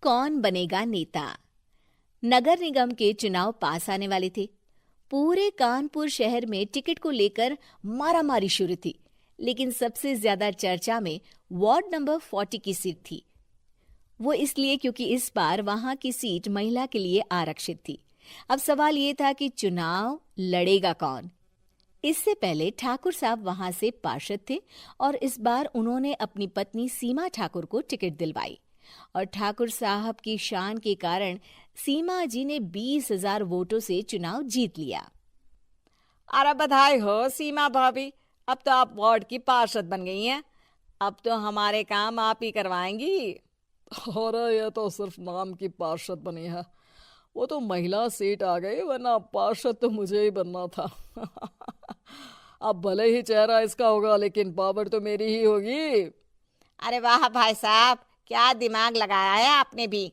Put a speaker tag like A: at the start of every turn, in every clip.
A: कौन बनेगा नेता। नगर निगम के चुनाव पास आने वाले थे। पूरे कानपुर शहर में टिकट को लेकर मारामारी शुरू थी, लेकिन सबसे ज्यादा चर्चा में वार्ड नंबर 40 की सीट थी। वो इसलिए क्योंकि इस बार वहां की सीट महिला के लिए आरक्षित थी। अब सवाल ये था कि चुनाव लड़ेगा कौन। इससे पहले ठाकुर साहब वहां से पार्षद थे और इस बार उन्होंने अपनी पत्नी सीमा ठाकुर को टिकट दिलवाई और ठाकुर साहब की शान के कारण सीमा जी ने 20,000 वोटों से चुनाव जीत लिया।
B: अरे बधाई हो सीमा भाभी, अब तो आप वार्ड की पार्षद बन गई हैं। अब तो हमारे काम आप ही करवाएंगी।
C: अरे ये तो सिर्फ नाम की पार्षद बनी है, वो तो महिला सीट आ गई, वरना पार्षद तो मुझे ही बनना था। अब भले ही चेहरा इसका होगा, लेकिन पावर तो मेरी ही होगी।
B: अरे वाह भाई साहब, क्या दिमाग लगाया है आपने भी।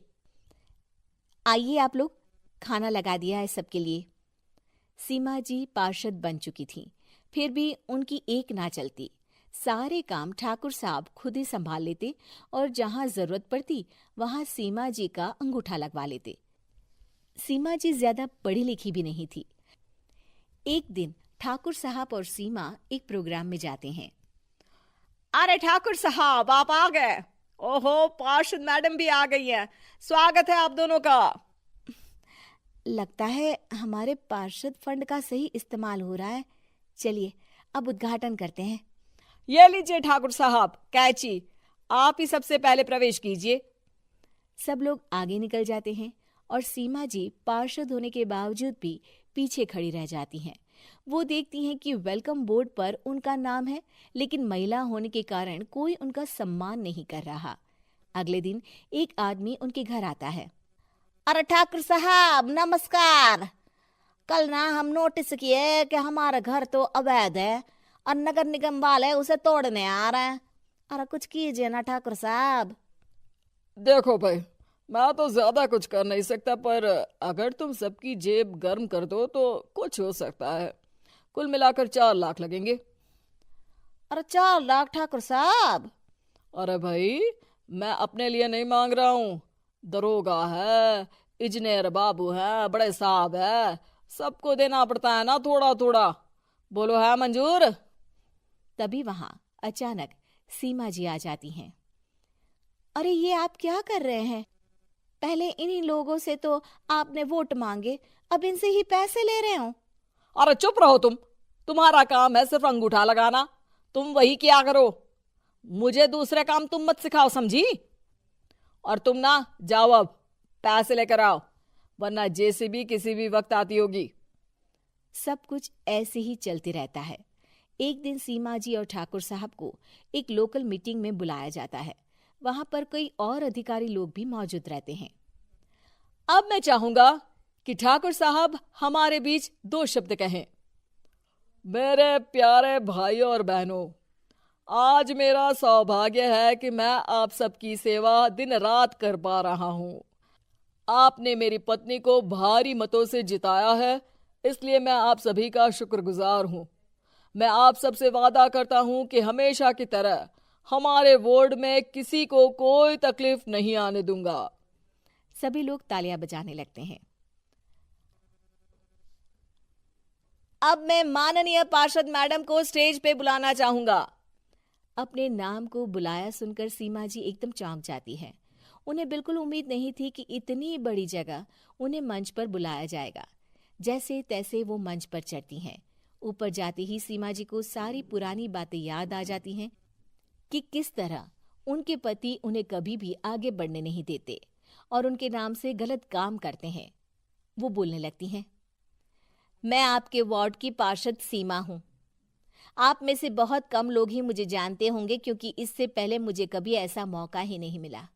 A: आइए आप लोग, खाना लगा दिया है सबके लिए। सीमा जी पार्षद बन चुकी थीं, फिर भी उनकी एक ना चलती। सारे काम ठाकुर साहब खुद ही संभाल लेते और जहां जरूरत पड़ती वहां सीमा जी का अंगूठा लगवा लेते। सीमा जी ज्यादा पढ़ी लिखी भी नहीं थी। एक दिन ठाकुर साहब और सीमा एक प्रोग्राम में जाते हैं।
B: अरे ठाकुर साहब, आप आ गए। ओहो, पार्षद मैडम भी आ गई हैं। स्वागत है आप दोनों का।
A: लगता है हमारे पार्षद फंड का सही इस्तेमाल हो रहा है। चलिए अब उद्घाटन करते हैं।
B: ये लीजिए ठाकुर साहब कैची, आप ही सबसे पहले प्रवेश कीजिए।
A: सब लोग आगे निकल जाते हैं और सीमा जी पार्षद होने के बावजूद भी पीछे खड़ी रह जाती हैं। वो देखती हैं कि वेलकम बोर्ड पर उनका नाम है, लेकिन महिला होने के कारण कोई उनका सम्मान नहीं कर रहा। अगले दिन एक आदमी उनके घर आता है।
B: अरे ठाकुर साहब नमस्कार। कल ना हम नोटिस किए कि हमारा घर तो अवैध है और नगर निगम वाले उसे तोड़ने आ रहे हैं। अरे कुछ कीजिए ना ठाकुर साहब।
C: देखो भाई, मैं तो ज्यादा कुछ कर नहीं सकता, पर अगर तुम सबकी जेब गर्म कर दो तो कुछ हो सकता है। कुल मिलाकर 4 लाख लगेंगे।
B: अरे 4 लाख ठाकुर साहब?
C: अरे भाई, मैं अपने लिए नहीं मांग रहा हूँ। दरोगा है, इंजीनियर बाबू है, बड़े साहब है, सबको देना पड़ता है ना थोड़ा थोड़ा। बोलो है मंजूर?
A: तभी वहां अचानक सीमा जी आ जाती हैं। अरे ये आप क्या कर रहे हैं? पहले इन्हीं लोगों से तो आपने वोट मांगे, अब इनसे ही पैसे ले रहे हो।
C: अरे चुप रहो तुम, तुम्हारा काम है सिर्फ अंगूठा लगाना, तुम वही किया करो। मुझे दूसरे काम तुम मत सिखाओ, समझी? और तुम ना जाओ, अब पैसे लेकर आओ, वरना जेसीबी किसी भी वक्त आती होगी।
A: सब कुछ ऐसे ही चलते रहता है। एक दिन सीमा जी और ठाकुर साहब को एक लोकल मीटिंग में बुलाया जाता है। वहां पर कई और अधिकारी लोग भी मौजूद रहते हैं।
C: अब मैं चाहूंगा कि ठाकुर साहब हमारे बीच 2 शब्द कहें। मेरे प्यारे भाइयों और बहनों, आज मेरा सौभाग्य है कि मैं आप सबकी सेवा दिन रात कर पा रहा हूं। आपने मेरी पत्नी को भारी मतों से जिताया है, इसलिए मैं आप सभी का शुक्रगुजार हूं। मैं आप सबसे वादा करता हूं कि हमेशा की तरह हमारे वार्ड में किसी को कोई तकलीफ नहीं आने दूंगा।
A: सभी लोग तालियां बजाने लगते हैं।
B: अब मैं माननीय पार्षद मैडम को स्टेज पे बुलाना चाहूंगा।
A: अपने नाम को बुलाया सुनकर सीमा जी एकदम चौंक जाती है। उन्हें बिल्कुल उम्मीद नहीं थी कि इतनी बड़ी जगह उन्हें मंच पर बुलाया जाएगा। जैसे तैसे वो मंच पर चढ़ती हैं। ऊपर जाते ही सीमा जी को सारी पुरानी बातें याद आ जाती हैं कि किस तरह उनके पति उन्हें कभी भी आगे बढ़ने नहीं देते और उनके नाम से गलत काम करते हैं। वो बोलने लगती हैं। मैं आपके वार्ड की पार्षद सीमा हूं। आप में से बहुत कम लोग ही मुझे जानते होंगे, क्योंकि इससे पहले मुझे कभी ऐसा मौका ही नहीं मिला।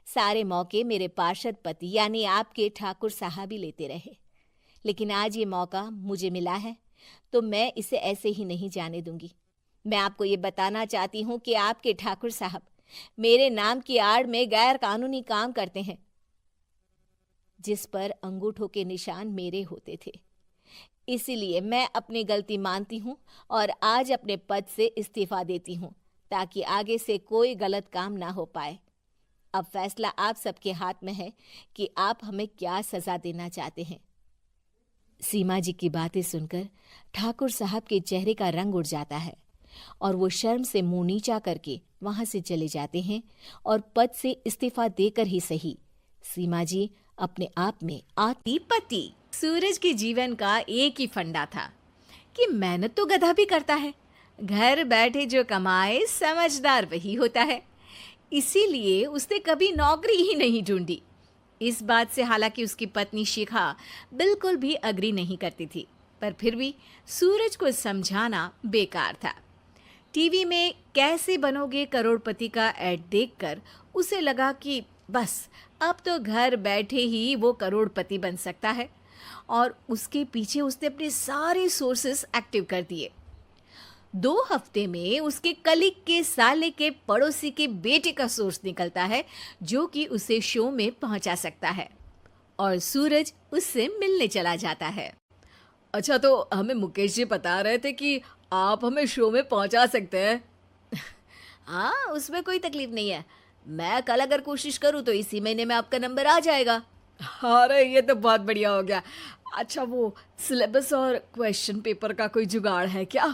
A: सारे मौके मेरे पार्षद पति यानी आपके ठाकुर साहब ही लेते रहे, लेकिन आज ये मौका मुझे मिला है तो मैं इसे ऐसे ही नहीं जाने दूंगी। मैं आपको ये बताना चाहती हूँ कि आपके ठाकुर साहब मेरे नाम की आड़ में गैर कानूनी काम करते हैं, जिस पर अंगूठों के निशान मेरे होते थे। इसीलिए मैं अपनी गलती मानती हूँ और आज अपने पद से इस्तीफा देती हूँ, ताकि आगे से कोई गलत काम ना हो पाए। अब फैसला आप सबके हाथ में है कि आप हमें क्या सजा देना चाहते हैं। सीमा जी की बातें सुनकर ठाकुर साहब के चेहरे का रंग उड़ जाता है और वो शर्म से मुंह नीचा करके वहां से चले जाते हैं और पद से इस्तीफा देकर ही सही सीमा जी अपने आप में आती पति। सूरज के जीवन का एक ही फंडा था कि मेहनत तो गधा भी करता है, घर बैठे जो कमाए समझदार वही होता है। इसीलिए उसने कभी नौकरी ही नहीं ढूंढी। इस बात से हालांकि उसकी पत्नी शिखा बिल्कुल भी अग्री नहीं करती थी, पर फिर भी सूरज को समझाना बेकार था। टीवी में कैसे बनोगे करोड़पति का ऐड देखकर उसे लगा कि बस अब तो घर बैठे ही वो करोड़पति बन सकता है, और उसके पीछे उसने अपने सारे सोर्सेस एक्टिव कर दिए। 2 हफ्ते में उसके कलीग के साले के पड़ोसी के बेटे का सोर्स निकलता है जो कि उसे शो में पहुंचा सकता है, और सूरज उससे मिलने चला जाता है।
C: अच्छा, तो हमें मुकेश जी बता रहे थे कि आप हमें शो में पहुंचा सकते हैं।
B: हाँ, उसमें कोई तकलीफ नहीं है। मैं कल अगर कोशिश करूँ तो इसी महीने में आपका नंबर आ जाएगा।
C: अरे ये तो बहुत बढ़िया हो गया। अच्छा, वो सिलेबस और क्वेश्चन पेपर का कोई जुगाड़ है क्या?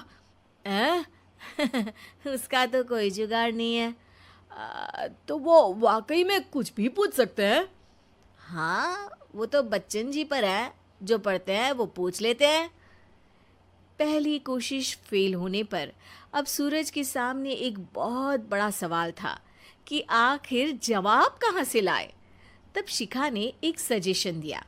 B: उसका तो कोई जुगाड़ नहीं है।
C: तो वो वाकई में कुछ भी पूछ सकते हैं?
B: हाँ, वो तो बच्चन जी पर है, जो पढ़ते हैं वो पूछ लेते हैं।
A: पहली कोशिश फेल होने पर अब सूरज के सामने एक बहुत बड़ा सवाल था कि आखिर जवाब कहाँ से लाए। तब शिखा ने एक सजेशन दिया,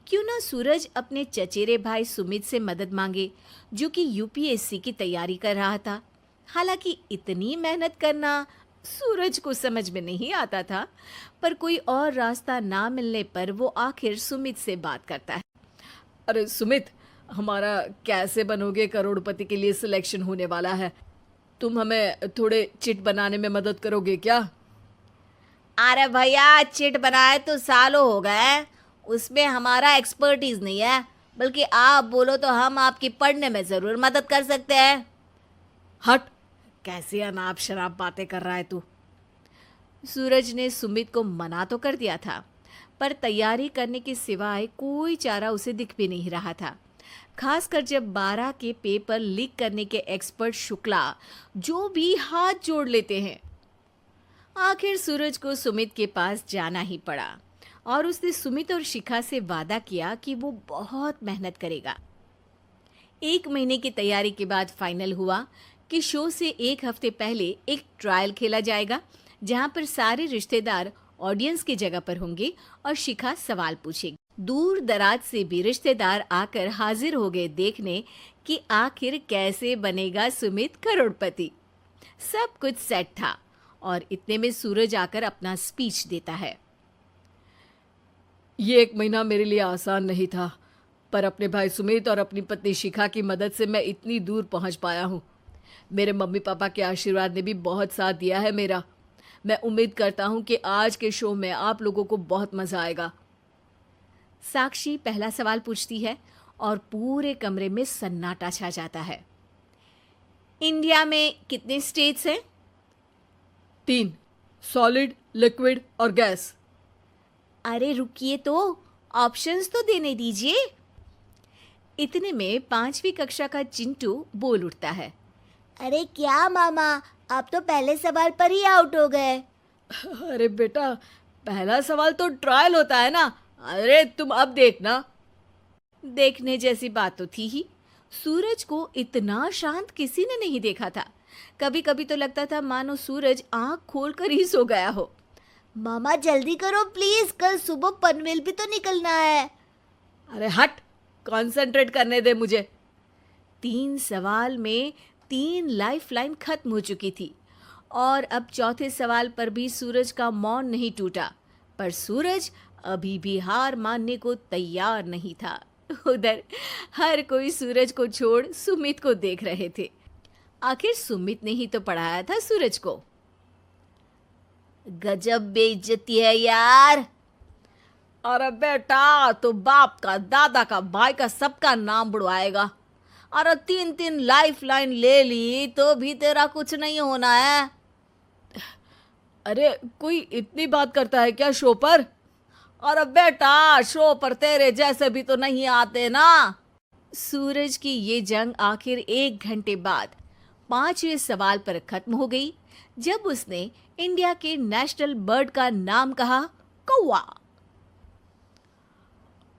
A: क्यों ना सूरज अपने चचेरे भाई सुमित से मदद मांगे, जो कि यूपीएससी की तैयारी कर रहा था। हालांकि इतनी मेहनत करना सूरज को समझ में नहीं आता था, पर कोई और रास्ता ना मिलने पर वो आखिर सुमित से बात करता है।
C: अरे सुमित, हमारा कैसे बनोगे करोड़पति के लिए सिलेक्शन होने वाला है, तुम हमें थोड़े चिट बनाने में मदद करोगे क्या?
B: अरे भैया, चिट बनाए तो सालों हो गए, उसमें हमारा एक्सपर्टीज नहीं है, बल्कि आप बोलो तो हम आपकी पढ़ने में जरूर मदद कर सकते हैं।
C: हट, कैसी अनाप शराब बातें कर रहा है तू।
A: सूरज ने सुमित को मना तो कर दिया था, पर तैयारी करने के सिवाय कोई चारा उसे दिख भी नहीं रहा था। खासकर जब 12 के पेपर लीक करने के एक्सपर्ट शुक्ला जो भी हाथ जोड़ लेते हैं। आखिर सूरज को सुमित के पास जाना ही पड़ा और उसने सुमित और शिखा से वादा किया कि वो बहुत मेहनत करेगा। 1 महीने की तैयारी के बाद फाइनल हुआ कि शो से 1 हफ्ते पहले एक ट्रायल खेला जाएगा, जहां पर सारे रिश्तेदार ऑडियंस की जगह पर होंगे और शिखा सवाल पूछेगी। दूर दराज से भी रिश्तेदार आकर हाजिर हो गए देखने कि आखिर कैसे बनेगा सुमित करोड़पति। सब कुछ सेट था और इतने में सूरज आकर अपना स्पीच देता है।
C: ये 1 महीना मेरे लिए आसान नहीं था, पर अपने भाई सुमित और अपनी पत्नी शिखा की मदद से मैं इतनी दूर पहुंच पाया हूँ। मेरे मम्मी पापा के आशीर्वाद ने भी बहुत साथ दिया है मेरा। मैं उम्मीद करता हूँ कि आज के शो में आप लोगों को बहुत मजा आएगा।
A: साक्षी पहला सवाल पूछती है और पूरे कमरे में सन्नाटा छा जाता है। इंडिया में कितने स्टेट्स हैं?
C: 3, सॉलिड, लिक्विड और गैस।
A: अरे रुकिए, तो ऑप्शंस तो देने दीजिए। इतने में 5वीं कक्षा का चिंटू बोल उठता है।
B: अरे क्या मामा, आप तो पहले सवाल पर ही आउट हो गए।
C: अरे बेटा, पहला सवाल तो ट्रायल होता है ना। अरे तुम अब देखना।
A: देखने जैसी बात तो थी ही। सूरज को इतना शांत किसी ने नहीं देखा था। कभी कभी तो लगता था मानो सूरज आंख खोलकर ही सो गया हो।
B: मामा जल्दी करो प्लीज, कल सुबह पनवेल भी तो निकलना है।
C: अरे हट, कंसंट्रेट करने दे मुझे।
A: 3 सवाल में 3 लाइफलाइन खत्म हो चुकी थी और अब चौथे सवाल पर भी सूरज का मौन नहीं टूटा, पर सूरज अभी भी हार मानने को तैयार नहीं था। उधर हर कोई सूरज को छोड़ सुमित को देख रहे थे। आखिर सुमित ने ही तो पढ़ाया था सूरज को।
B: गजब बेइज्जती है यार।
C: अरे बेटा, तो बाप का, दादा का, भाई का, सबका नाम बुड़वाएगा।
B: अरे 3 लाइफ लाइन ले ली तो भी तेरा कुछ नहीं होना है।
C: अरे कोई इतनी बात करता है क्या शो पर?
B: अरे बेटा, शो पर तेरे जैसे भी तो नहीं आते ना।
A: सूरज की ये जंग आखिर 1 घंटे बाद 5वें सवाल पर खत्म हो गई, जब उसने इंडिया के नेशनल बर्ड का नाम कहा, कौवा।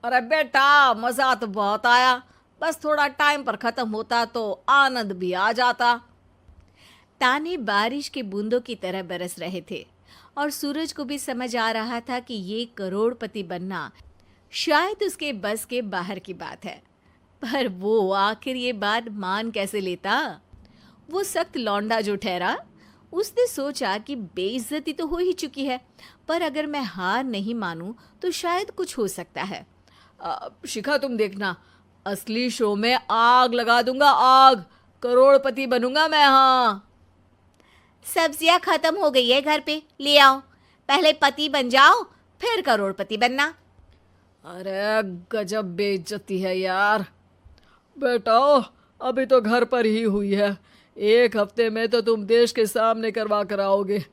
B: अरे बेटा, मजा तो बहुत आया, बस थोड़ा टाइम पर खत्म होता तो आनंद भी आ जाता।
A: ताने बारिश के बूंदों की तरह बरस रहे थे और सूरज को भी समझ आ रहा था कि ये करोड़पति बनना शायद उसके बस के बाहर की बात है। पर वो आखिर ये बात मान कैसे लेता? वो सख्त लौंडा जो ठहरा, उसने सोचा कि बेइज्जती तो हो ही चुकी है, पर अगर मैं हार नहीं मानूं तो शायद कुछ हो सकता है।
C: शिखा, तुम देखना, असली शो में आग लगा दूंगा, आग, करोड़पति बनूंगा मैं। हाँ,
B: सब्जियां खत्म हो गई है घर पे, ले आओ। पहले पति बन जाओ, फिर करोड़पति बनना।
C: अरे गजब बेइज्जती है यार। बेटा, अभी तो घर पर ही हुई है, 1 हफ्ते में तो तुम देश के सामने करवा कर आओगे।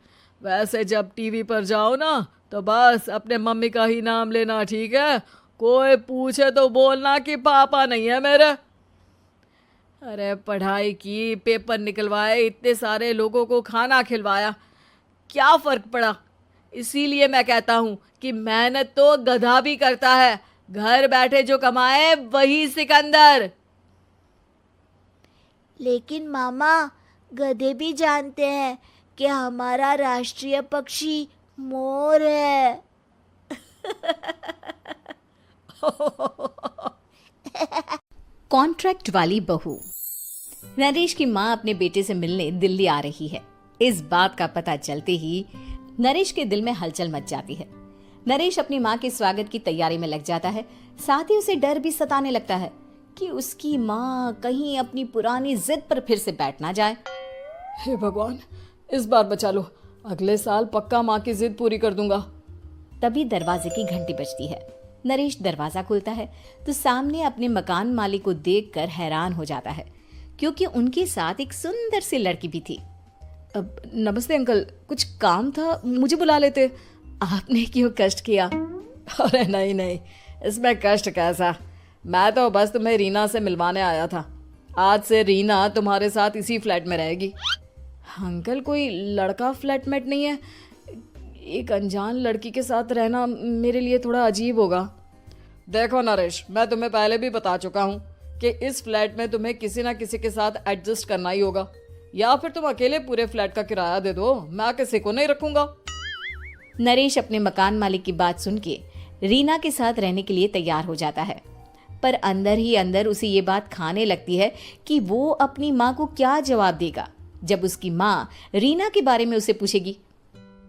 C: वैसे जब टीवी पर जाओ ना, तो बस अपने मम्मी का ही नाम लेना, ठीक है? कोई पूछे तो बोलना कि पापा नहीं है मेरे। अरे पढ़ाई की, पेपर निकलवाए, इतने सारे लोगों को खाना खिलवाया, क्या फ़र्क पड़ा? इसीलिए मैं कहता हूँ कि मेहनत तो गधा भी करता है, घर बैठे जो कमाए वही सिकंदर।
B: लेकिन मामा, गधे भी जानते हैं कि हमारा राष्ट्रीय पक्षी मोर है।
A: कॉन्ट्रैक्ट वाली बहू। नरेश की माँ अपने बेटे से मिलने दिल्ली आ रही है। इस बात का पता चलते ही नरेश के दिल में हलचल मच जाती है। नरेश अपनी माँ के स्वागत की तैयारी में लग जाता है। साथ ही उसे डर भी सताने लगता है कि उसकी माँ कहीं अपनी पुरानी जिद पर फिर से बैठ ना जाए।
C: हे भगवान, इस बार बचा लो, अगले साल पक्का माँ की जिद पूरी कर दूंगा।
A: तभी दरवाजे की घंटी बजती है। नरेश दरवाजा खोलता है तो सामने अपने मकान मालिक को देखकर हैरान हो जाता है, क्योंकि उनके साथ एक सुंदर सी लड़की भी थी।
C: अब नमस्ते अंकल, कुछ काम था, मुझे बुला लेते।
A: आपने क्यों कष्ट किया?
C: अरे नहीं नहीं, इसमें कष्ट कैसा, मैं तो बस तुम्हें रीना से मिलवाने आया था। आज से रीना तुम्हारे साथ इसी फ्लैट में रहेगी। अंकल, कोई लड़का फ्लैटमेट नहीं है? एक अनजान लड़की के साथ रहना मेरे लिए थोड़ा अजीब होगा। देखो नरेश, मैं तुम्हें पहले भी बता चुका हूँ कि इस फ्लैट में तुम्हें किसी ना किसी के साथ एडजस्ट करना ही होगा, या फिर तुम अकेले पूरे फ्लैट का किराया दे दो, मैं किसी को नहीं रखूंगा।
A: नरेश अपने मकान मालिक की बात सुन के रीना के साथ रहने के लिए तैयार हो जाता है, पर अंदर ही अंदर उसे ये बात खाने लगती है कि वो अपनी माँ को क्या जवाब देगा जब उसकी माँ रीना के बारे में उसे पूछेगी।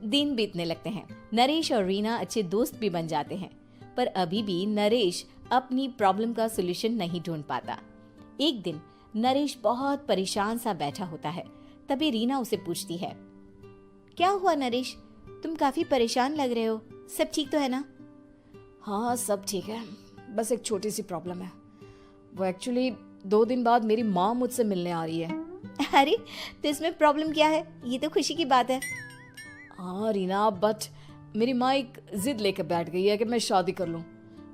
A: दिन बीतने लगते हैं। नरेश और रीना अच्छे दोस्त भी बन जाते हैं, पर अभी भी नरेश अपनी प्रॉब्लम का सलूशन नहीं ढूंढ पाता। एक दिन नरेश बहुत परेशान सा बैठा होता है। तभी रीना उसे पूछती है, क्या हुआ नरेश, तुम काफी परेशान लग रहे हो, सब ठीक तो है ना?
C: हाँ सब ठीक है, बस एक छोटी सी प्रॉब्लम है। वो एक्चुअली 2 दिन बाद मेरी माँ मुझसे मिलने आ रही है।
A: अरे तो इसमें प्रॉब्लम क्या है, ये तो खुशी की बात है।
C: हाँ रीना, बट मेरी माँ एक जिद लेकर बैठ गई है कि मैं शादी कर लूँ,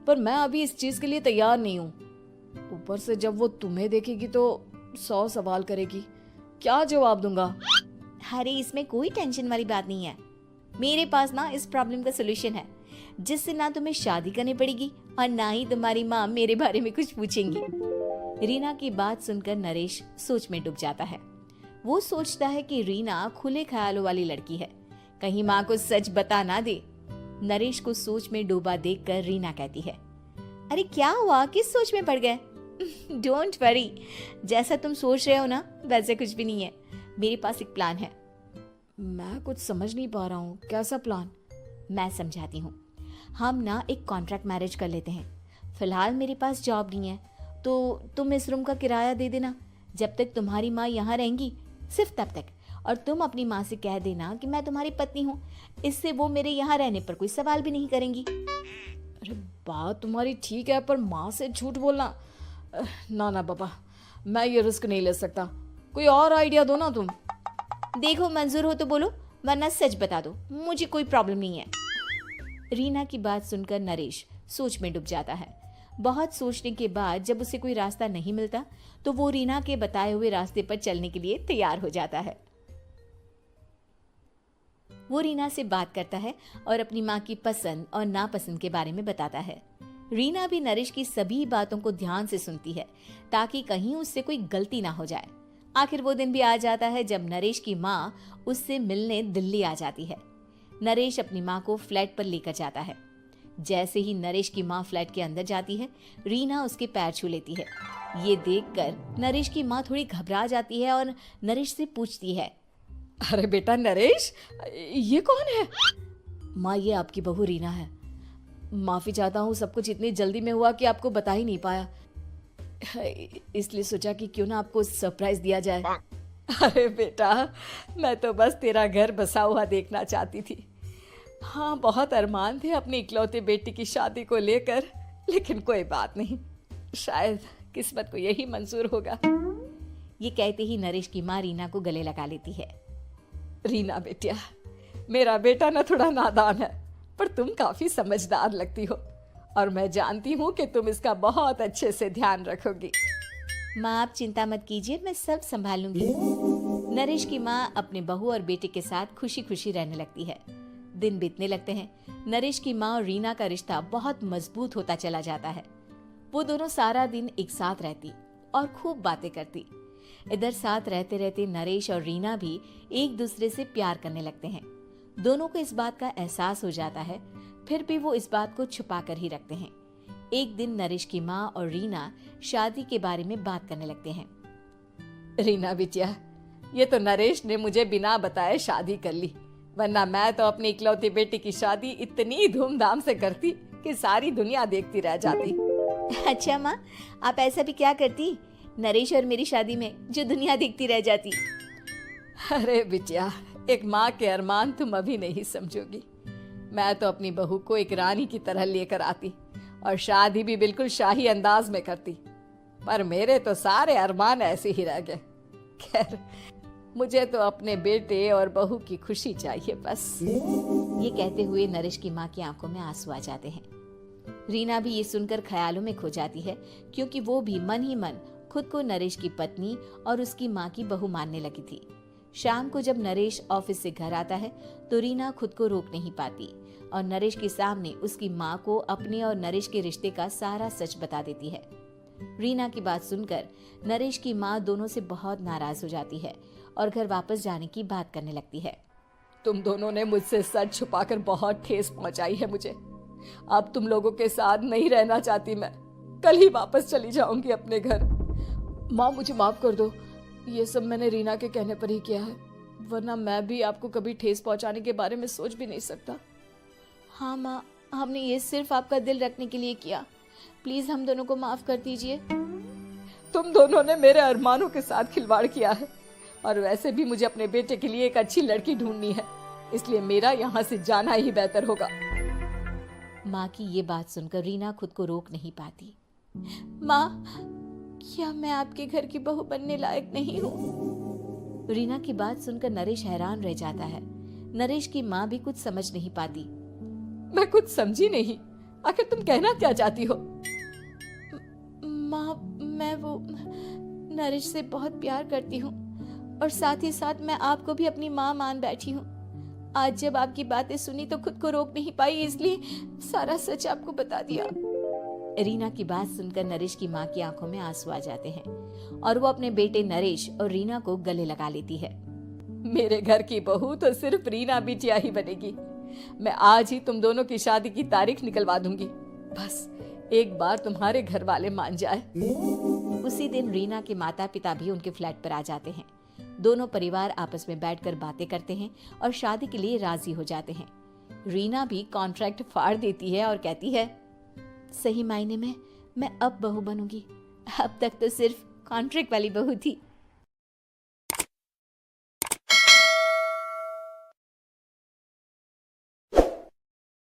C: पर मैं अभी इस चीज़ के लिए तैयार नहीं हूँ। ऊपर से जब वो तुम्हें देखेगी तो 100 सवाल करेगी, क्या जवाब दूंगा?
A: अरे इसमें कोई टेंशन वाली बात नहीं है, मेरे पास ना इस प्रॉब्लम का सलूशन है, जिससे ना तुम्हें शादी करनी पड़ेगी और ना ही तुम्हारी माँ मेरे बारे में कुछ पूछेंगी। रीना की बात सुनकर नरेश सोच में डूब जाता है। वो सोचता है कि रीना खुले ख्यालों वाली लड़की है, कहीं माँ को सच बता ना दे। नरेश को सोच में डूबा देखकर रीना कहती है, अरे क्या हुआ, किस सोच में पड़ गए? डोंट वरी, जैसा तुम सोच रहे हो ना वैसे कुछ भी नहीं है, मेरे पास एक प्लान है।
C: मैं कुछ समझ नहीं पा रहा हूँ, कैसा प्लान?
A: मैं समझाती हूँ। हम ना एक कॉन्ट्रैक्ट मैरिज कर लेते हैं। फिलहाल मेरे पास जॉब नहीं है, तो तुम इस रूम का किराया दे देना जब तक तुम्हारी माँ यहाँ रहेंगी, सिर्फ तब तक। और तुम अपनी माँ से कह देना कि मैं तुम्हारी पत्नी हूँ, इससे वो मेरे यहाँ रहने पर कोई सवाल भी नहीं करेंगी।
C: अरे बात तुम्हारी ठीक है, पर माँ से झूठ बोलना, ना ना बाबा, मैं ये रिस्क नहीं ले सकता, कोई और आइडिया दो ना तुम।
A: देखो मंजूर हो तो बोलो,
B: वरना सच बता दो, मुझे कोई प्रॉब्लम नहीं है।
A: रीना की बात सुनकर नरेश सोच में डूब जाता है। बहुत सोचने के बाद जब उसे कोई रास्ता नहीं मिलता तो वो रीना के बताए हुए रास्ते पर चलने के लिए तैयार हो जाता है। वो रीना से बात करता है और अपनी माँ की पसंद और नापसंद के बारे में बताता है। रीना भी नरेश की सभी बातों को ध्यान से सुनती है ताकि कहीं उससे कोई गलती ना हो जाए। आखिर वो दिन भी आ जाता है जब नरेश की माँ उससे मिलने दिल्ली आ जाती है। नरेश अपनी माँ को फ्लैट पर लेकर जाता है। जैसे ही नरेश की माँ फ्लैट के अंदर जाती है, रीना उसके पैर छू लेती है। ये देखकर नरेश की माँ थोड़ी घबरा जाती है और नरेश से पूछती है,
C: अरे बेटा नरेश, ये कौन है?
A: माँ ये आपकी बहू रीना है। माफी चाहता हूँ, सब कुछ इतनी जल्दी में हुआ कि आपको बता ही नहीं पाया, इसलिए सोचा कि क्यों ना आपको सरप्राइज दिया जाए।
C: अरे बेटा, मैं तो बस तेरा घर बसा हुआ देखना चाहती थी। हाँ, बहुत अरमान थे अपनी इकलौते बेटी की शादी को लेकर, लेकिन कोई बात नहीं, शायद किस्मत को यही मंजूर होगा।
A: ये कहते ही नरेश की माँ रीना को गले लगा लेती है।
C: रीना बेटिया, मेरा बेटा ना थोड़ा नादान है, पर तुम काफी समझदार लगती हो और मैं जानती हूँ कि तुम इसका बहुत अच्छे से ध्यान रखोगी।
A: माँ आप चिंता मत कीजिए, मैं सब संभाल लूंगी। नरेश की माँ अपने बहू और बेटे के साथ खुशी खुशी रहने लगती है। दिन बीतने लगते हैं। नरेश की माँ और रीना का रिश्ता बहुत मजबूत होता चला जाता है। वो दोनों सारा दिन एक साथ रहती और खूब बातें करती। इधर साथ रहते रहते नरेश और रीना भी एक दूसरे से प्यार करने लगते हैं। दोनों को इस बात का एहसास हो जाता है, फिर भी वो इस बात को छुपा कर ही रखते हैं। एक दिन नरेश की माँ और रीना शादी के बारे में बात करने लगते हैं।
C: रीना बिटिया, ये तो नरेश ने मुझे बिना बताए शादी कर ली, वरना मैं तो अपनी इकलौती बेटी की शादी इतनी धूमधाम से करती कि सारी दुनिया देखती रह जाती।
A: अच्छा माँ, आप ऐसा भी क्या करती नरेश और मेरी शादी में जो दुनिया देखती रह जाती?
C: अरे बिटिया, एक माँ के अरमान तुम अभी नहीं समझोगी। मैं तो अपनी बहू को एक रानी की तरह लेकर आती और शादी भी बिल्कुल शाही अंदाज में करती, पर मेरे तो सारे अरमान ऐसे ही रह गए। खैर, मुझे तो अपने बेटे और बहू की खुशी चाहिए बस।
A: ये कहते हुए नरेश की माँ की आंखों में आंसू आ जाते हैं। रीना भी ये सुनकर ख्यालों में खो जाती है, क्योंकि वो भी मन ही मन खुद को नरेश की पत्नी और उसकी माँ की बहू मानने लगी थी। शाम को जब नरेश ऑफिस से घर आता है तो रीना खुद को रोक नहीं पाती और नरेश के सामने उसकी माँ को अपने और नरेश के रिश्ते का सारा सच बता देती है। रीना की बात सुनकर नरेश की माँ दोनों से बहुत नाराज हो जाती है और घर वापस जाने की बात करने लगती है।
C: तुम दोनों ने मुझसे सच छुपाकर बहुत ठेस पहुंचाई है मुझे। अब तुम लोगों के साथ नहीं रहना चाहती मैं, कल ही वापस चली जाऊंगी अपने घर। माँ मुझे माफ कर दो, ये सब मैंने रीना के कहने पर ही किया है, वरना मैं भी आपको कभी ठेस पहुंचाने के बारे में सोच भी नहीं सकता।
A: हाँ माँ, हमने ये सिर्फ आपका दिल रखने के लिए किया, प्लीज हम दोनों को माफ कर दीजिए।
C: तुम दोनों ने मेरे अरमानों के साथ खिलवाड़ किया है और वैसे भी मुझे अपने बेटे के लिए एक अच्छी लड़की ढूंढनी है, इसलिए मेरा यहाँ से जाना ही बेहतर होगा।
A: माँ की ये बात सुनकर रीना खुद को रोक नहीं पाती। माँ, क्या मैं आपके घर की बहू बनने लायक नहीं हूँ? रीना की बात सुनकर नरेश हैरान रह जाता है। नरेश की माँ भी कुछ समझ नहीं पाती।
C: मैं कुछ समझी नहीं, आखिर तुम कहना क्या चाहती हो?
A: माँ, मैं वो नरेश से बहुत प्यार करती हूँ और साथ ही साथ मैं आपको भी अपनी माँ मान बैठी हूँ। आज जब आपकी बातें सुनी तो खुद को रोक नहीं पाई, इसलिए सारा सच आपको बता दिया। रीना की बात सुनकर नरेश की माँ की आंखों में आंसू आ जाते हैं और वो अपने बेटे नरेश और रीना को गले लगा लेती है।
C: मेरे घर की बहू तो सिर्फ रीना बिटिया ही बनेगी। मैं आज ही तुम दोनों की शादी की तारीख निकलवा दूंगी, बस एक बार तुम्हारे घर वाले मान जाए।
A: उसी दिन रीना के माता पिता भी उनके फ्लैट पर आ जाते हैं। दोनों परिवार आपस में बैठकर बातें करते हैं और शादी के लिए राजी हो जाते हैं। रीना भी कॉन्ट्रैक्ट फाड़ देती है और कहती है, सही मायने में मैं अब बहू बनूंगी, अब तक तो सिर्फ कॉन्ट्रैक्ट वाली बहू थी।